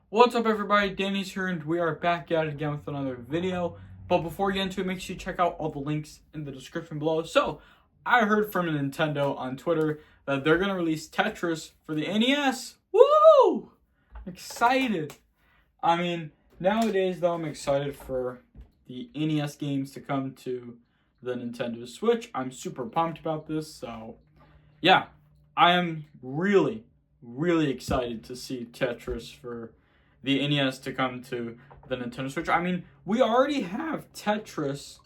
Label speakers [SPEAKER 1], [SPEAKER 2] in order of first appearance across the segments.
[SPEAKER 1] What's up everybody, Danny's here and we are back at it again with another video. But before we get into it, make sure you check out all the links in the description below. So, I heard from Nintendo on Twitter that they're going to release Tetris for the NES. Woo! Excited! I mean, nowadays though, I'm excited for the NES games to come to the Nintendo Switch. I'm super pumped about this, so yeah. I am really excited to see Tetris for the NES to come to the Nintendo Switch. I mean, we already have Tetris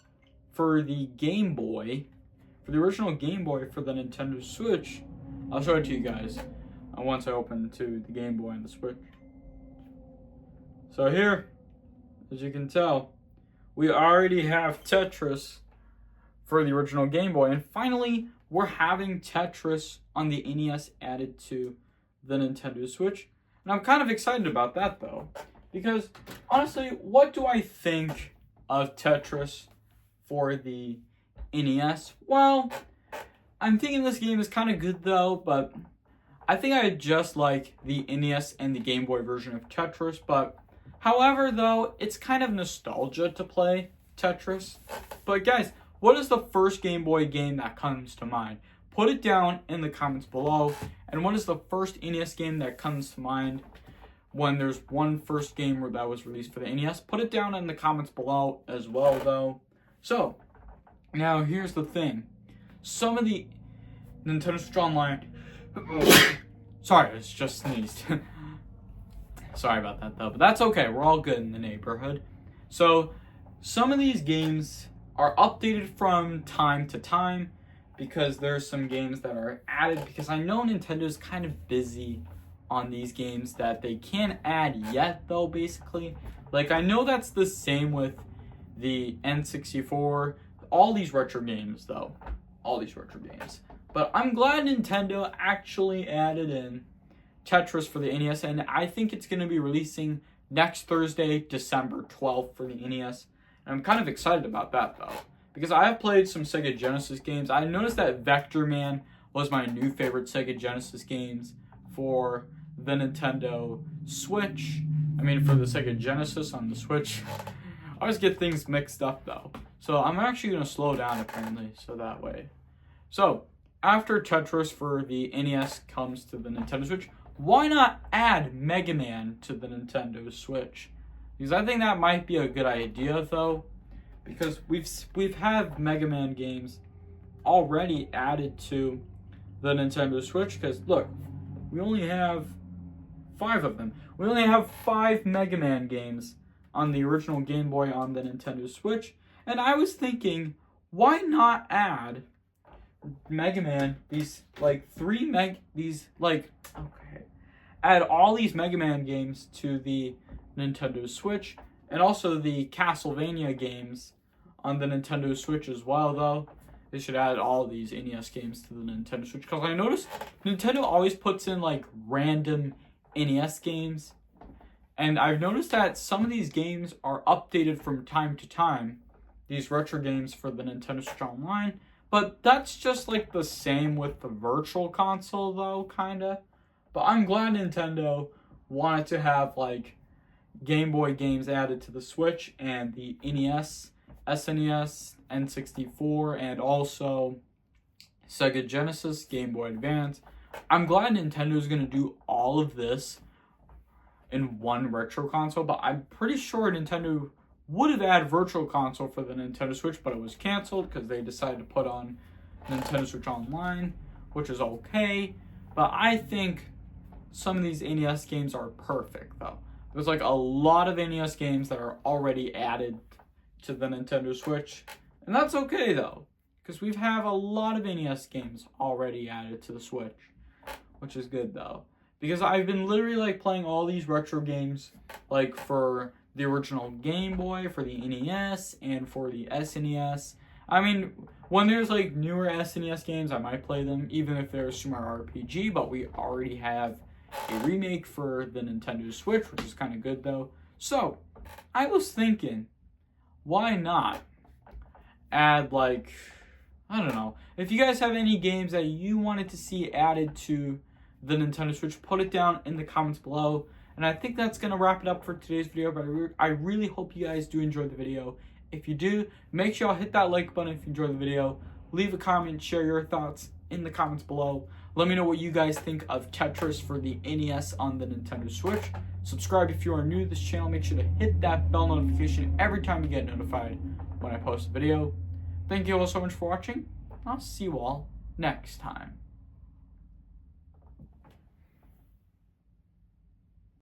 [SPEAKER 1] for the Game Boy, for the original Game Boy for the Nintendo Switch. I'll show it to you guys once I open to the Game Boy and the Switch. So here, as you can tell, we already have Tetris for the original Game Boy. And finally, we're having Tetris on the NES added to the Nintendo Switch. And I'm kind of excited about that, though. Because, honestly, what do I think of Tetris for the NES? Well, I'm thinking this game is kind of good, though. But I think I just like the NES and the Game Boy version of Tetris. But, however, though, it's kind of nostalgia to play Tetris. But, guys, what is the first Game Boy game that comes to mind? Put it down in the comments below. And what is the first NES game that comes to mind when there's one first game that was released for the NES? Put it down in the comments below as well, though. So, now here's the thing. Some of the Nintendo Switch Online... Sorry, I just sneezed. Sorry about that, though. But that's okay. We're all good in the neighborhood. So, some of these games are updated from time to time because there's some games that are added, because I know Nintendo's kind of busy on these games that they can't add yet, though, basically. Like, I know that's the same with the N64, all these retro games, though. All these retro games. But I'm glad Nintendo actually added in Tetris for the NES, and I think it's going to be releasing next Thursday, December 12th for the NES. And I'm kind of excited about that, though, because I have played some Sega Genesis games. I noticed that Vector Man was my new favorite Sega Genesis games for the Nintendo Switch. I mean, for the Sega Genesis on the Switch. I always get things mixed up, though. So I'm actually going to slow down, apparently, so that way. So, after Tetris for the NES comes to the Nintendo Switch, why not add Mega Man to the Nintendo Switch? Because I think that might be a good idea, though. Because we've had Mega Man games already added to the Nintendo Switch. Because, look, we only have 5 of them. We only have 5 Mega Man games on the original Game Boy on the Nintendo Switch. And I was thinking, why not add Mega Man, add all these Mega Man games to the Nintendo Switch, and also the Castlevania games on the Nintendo Switch as well, though. They should add all these NES games to the Nintendo Switch, because I noticed Nintendo always puts in, like, random NES games, and I've noticed that some of these games are updated from time to time, these retro games for the Nintendo Switch Online, but that's just, like, the same with the Virtual Console, though, kinda. But I'm glad Nintendo wanted to have, like, Game Boy games added to the Switch, and the NES, SNES, N64, and also Sega Genesis, Game Boy Advance. I'm glad Nintendo's going to do all of this in one retro console, but I'm pretty sure Nintendo would have added Virtual Console for the Nintendo Switch, but it was canceled because they decided to put on Nintendo Switch Online, which is okay. But I think some of these NES games are perfect, though. There's, like, a lot of NES games that are already added to the Nintendo Switch. And that's okay, though, because we have a lot of NES games already added to the Switch, which is good, though. Because I've been literally, like, playing all these retro games, like, for the original Game Boy, for the NES, and for the SNES. I mean, when there's, like, newer SNES games, I might play them, even if they're Super Mario RPG, but we already have a remake for the Nintendo Switch, which is kind of good, though. So, I was thinking, why not add, like, I don't know. If you guys have any games that you wanted to see added to the Nintendo Switch, put it down in the comments below. And I think that's going to wrap it up for today's video, but I really hope you guys do enjoy the video. If you do, make sure y'all hit that like button if you enjoyed the video. Leave a comment, share your thoughts in the comments below. Let me know what you guys think of Tetris for the NES on the Nintendo Switch. Subscribe if you are new to this channel. Make sure to hit that bell notification every time you get notified when I post a video. Thank you all so much for watching. I'll see you all next time.